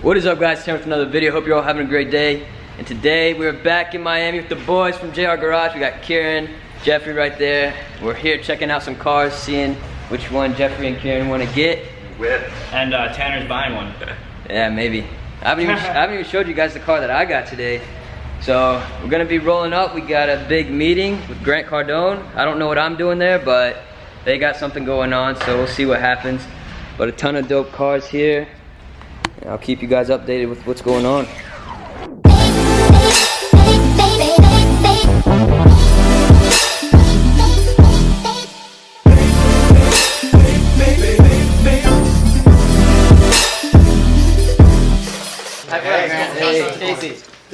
What is up, guys? Tim with another video. Hope you're all having a great day. And today we're back in Miami with the boys from JR Garage. We got Kieran, Jeffrey right there. We're here checking out some cars, seeing which one Jeffrey and Kieran want to get. And Tanner's buying one. Yeah, maybe. I haven't even showed you guys the car that I got today. So we're gonna be rolling up. We got a big meeting with Grant Cardone. I don't know what I'm doing there, but they got something going on, so we'll see what happens. But a ton of dope cars here. And I'll keep you guys updated with what's going on. Good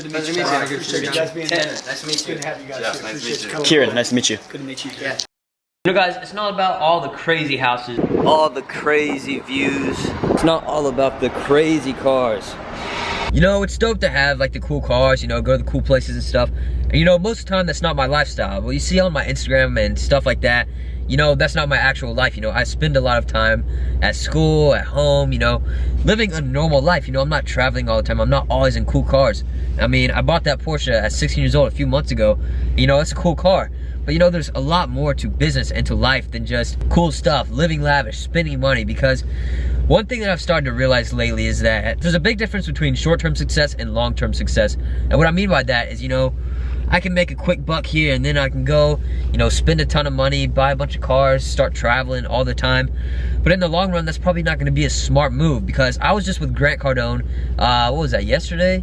to meet you. Appreciate you guys being here. Nice to meet you. Good to have you guys Yeah, here. nice to Appreciate meet you you. coming. Kieran, nice to meet you. Good to meet you. Yeah. You know, guys, it's not about all the crazy houses, all the crazy views. It's not all about the crazy cars. You know, it's dope to have like the cool cars, you know, go to the cool places and stuff. And you know, most of the time that's not my lifestyle. What you see on my Instagram and stuff like that, you know, that's not my actual life. You know, I spend a lot of time at school, at home, you know, living a normal life. You know, I'm not traveling all the time. I'm not always in cool cars. I mean, I bought that Porsche at 16 years old a few months ago. You know, it's a cool car. But you know, there's a lot more to business and to life than just cool stuff, living lavish, spending money. Because one thing that I've started to realize lately is that there's a big difference between short-term success and long-term success. And what I mean by that is, you know, I can make a quick buck here and then I can go, you know, spend a ton of money, buy a bunch of cars, start traveling all the time. But in the long run, that's probably not gonna be a smart move, because I was just with Grant Cardone, what was that, yesterday?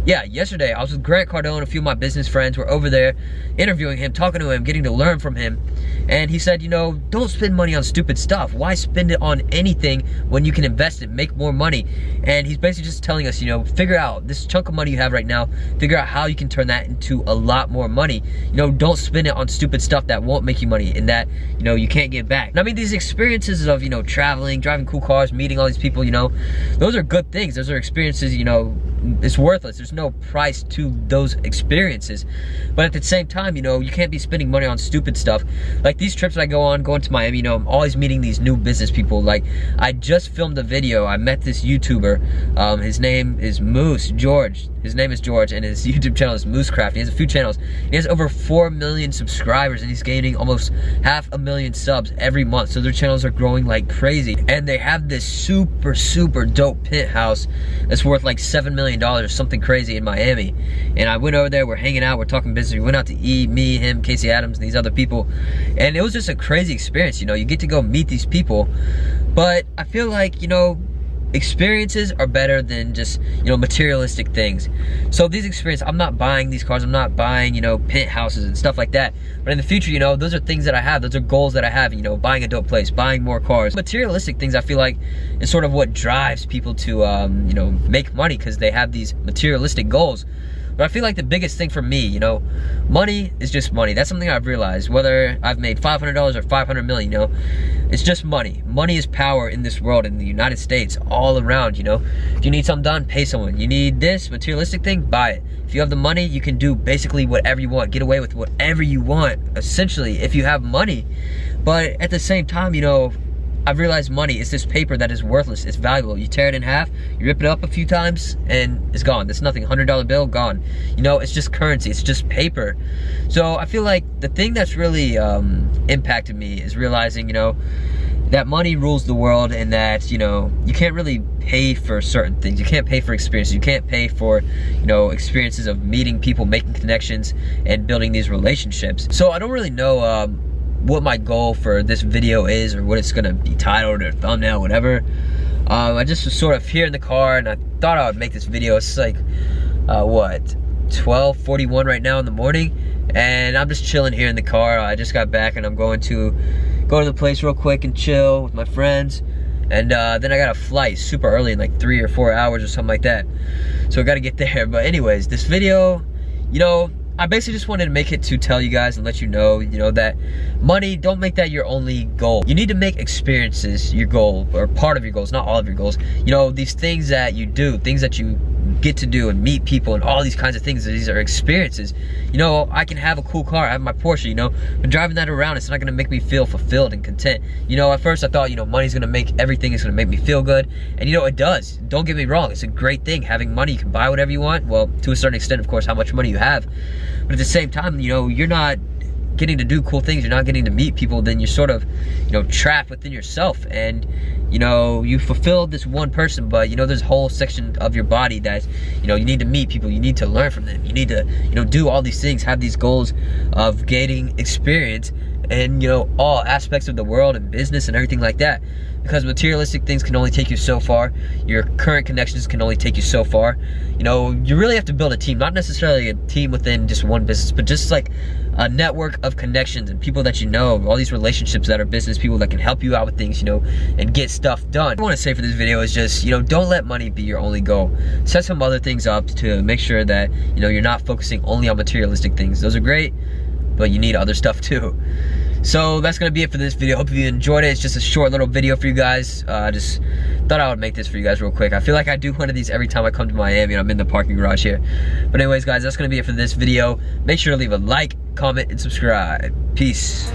Yeah, yesterday I was with Grant Cardone. A few of my business friends were over there interviewing him, talking to him, getting to learn from him. And he said, you know, don't spend money on stupid stuff. Why spend it on anything when you can invest it, make more money? And he's basically just telling us, you know, figure out this chunk of money you have right now, figure out how you can turn that into a lot more money. You know, don't spend it on stupid stuff that won't make you money and that, you know, you can't get back. And I mean, these experiences of, you know, traveling, driving cool cars, meeting all these people, you know, those are good things. Those are experiences, you know, it's worthless. There's no price to those experiences. But at the same time, you know, you can't be spending money on stupid stuff. Like these trips that I go on, going to Miami, you know, I'm always meeting these new business people. Like, I just filmed a video. I met this YouTuber. His name is George. His name is George, and his YouTube channel is Moosecraft. He has a few channels. He has over 4 million subscribers, and he's gaining almost 500,000 subs every month. So their channels are growing like crazy. And they have this super, super dope penthouse that's worth like $7 million or something crazy in Miami. And I went over there, we're hanging out, we're talking business. We went out to eat, me, him, Casey Adams, and these other people. And it was just a crazy experience, you know. You get to go meet these people. But I feel like, you know, experiences are better than just, you know, materialistic things. So these experiences, I'm not buying these cars, I'm not buying, you know, penthouses and stuff like that. But in the future, you know, those are things that I have, those are goals that I have, you know, buying a dope place, buying more cars. Materialistic things, I feel like, is sort of what drives people to, you know, make money, because they have these materialistic goals. But I feel like the biggest thing for me, you know, money is just money. That's something I've realized. Whether I've made $500 or 500 million, you know, it's just money. Money is power in this world, in the United States, all around, you know. If you need something done, pay someone. You need this materialistic thing, buy it. If you have the money, you can do basically whatever you want, get away with whatever you want, essentially, if you have money. But at the same time, you know, I've realized money is this paper that is worthless. It's valuable. You tear it in half, you rip it up a few times, and it's gone. It's nothing. $100 bill, gone. You know, it's just currency. It's just paper. So I feel like the thing that's really impacted me is realizing, you know, that money rules the world, and that, you know, you can't really pay for certain things. You can't pay for experiences. You can't pay for, you know, experiences of meeting people, making connections, and building these relationships. So I don't really know what my goal for this video is, or what it's gonna be titled or thumbnail, whatever. I just was sort of here in the car, and I thought I would make this video. It's like what, 12:41 right now in the morning, and I'm just chilling here in the car. I just got back, and I'm going to go to the place real quick and chill with my friends. And then I got a flight super early, in like 3 or 4 hours or something like that, so I gotta get there. But anyways, this video, you know, I basically just wanted to make it to tell you guys and let you know, that money, don't make that your only goal. You need to make experiences your goal, or part of your goals, not all of your goals. You know, these things that you do, things that you get to do and meet people and all these kinds of things. These are experiences. You know, I can have a cool car. I have my Porsche, you know, but driving that around, it's not gonna make me feel fulfilled and content. You know, at first I thought, you know, money's gonna make everything, is gonna make me feel good. And you know, it does. Don't get me wrong, it's a great thing. Having money, you can buy whatever you want. Well, to a certain extent, of course, how much money you have. But at the same time, you know, you're not getting to do cool things, you're not getting to meet people, then you're sort of, you know, trapped within yourself. And you know, you fulfilled this one person, but you know, there's a whole section of your body that, you know, you need to meet people, you need to learn from them, you need to, you know, do all these things, have these goals of gaining experience and, you know, all aspects of the world and business and everything like that. Because materialistic things can only take you so far. Your current connections can only take you so far. You know, you really have to build a team, not necessarily a team within just one business, but just like a network of connections and people that you know, all these relationships that are business people that can help you out with things, you know, and get stuff done. What I want to say for this video is just, you know, don't let money be your only goal. Set some other things up to make sure that, you know, you're not focusing only on materialistic things. Those are great, but you need other stuff too. So that's gonna be it for this video. Hope you enjoyed it. It's just a short little video for you guys. Just thought I would make this for you guys real quick. I feel like I do one of these every time I come to Miami and I'm in the parking garage here. But anyways, guys, that's gonna be it for this video. Make sure to leave a like, comment, and subscribe. Peace.